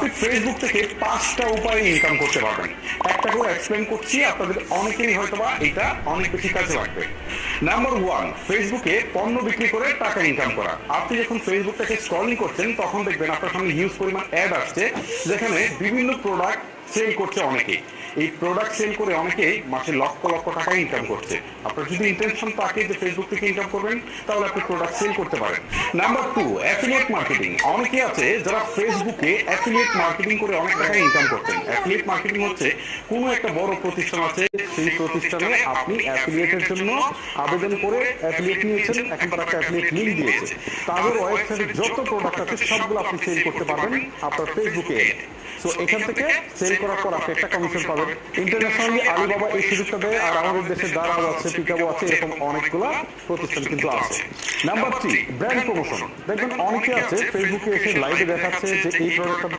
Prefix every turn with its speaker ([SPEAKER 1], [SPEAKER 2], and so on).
[SPEAKER 1] আপনি ফেসবুক থেকে 5টা উপায়ে ইনকাম করতে পারবেন। একটা করে এক্সপ্লেন করছি, আপনাদের অনেকেরই হয়তোবা এটা অনেক বেশি কাজে লাগবে। নাম্বার 1, ফেসবুকে পণ্য বিক্রি করে টাকা ইনকাম করা। আপনি যখন ফেসবুকটাকে স্ক্রলিং করছেন তখন দেখবেন আপনার সামনে হিউজ পরিমাণ অ্যাড আসছে, যেখানে বিভিন্ন প্রোডাক্ট সেল করছে অনেকে। এই প্রোডাক্ট সেল করে অনেকেই মাসে লক্ষ লক্ষ টাকা ইনকাম করছে। আপনার যদি ইন্টেনশন থাকে যে ফেসবুক থেকে ইনকাম করবেন, তাহলে আপনি প্রোডাক্ট সেল করতে পারেন। Number 2, affiliate marketing. অনেকে আছে যারা ফেসবুকে অ্যাফিলিয়েট মার্কেটিং করে অনেক টাকা ইনকাম করছেন। অ্যাফিলিয়েট মার্কেটিং হচ্ছে কোনো একটা বড় প্রতিষ্ঠান আছে, সেই প্রতিষ্ঠানে আপনি অ্যাফিলিয়েটের জন্য আবেদন করে অ্যাফিলিয়েট নিয়েছেন, এখন তারা একটা অ্যাফিলিয়েট লিঙ্ক দিয়েছে, তাদের ওয়েবসাইটে যত প্রোডাক্ট আছে সবগুলো আপনি সেল করতে পারবেন আপনার ফেসবুকে। সো এখান থেকে সেল করার পর আপনি একটা কমিশন পাবেন। ইন্টারন্যাশনালি আলিবাবা এই সুযোগটা দেয়, আর আমাদের দেশে দারাজ আছে, পিকাবো আছে, এরকম অনেকগুলো প্রতিষ্ঠান কিন্তু আছে। Number 3, brand promotion. দেখবেন অনেকে আছে ফেসবুকে এসে লাইভে দেখাচ্ছে যে এই প্রোডাক্টটা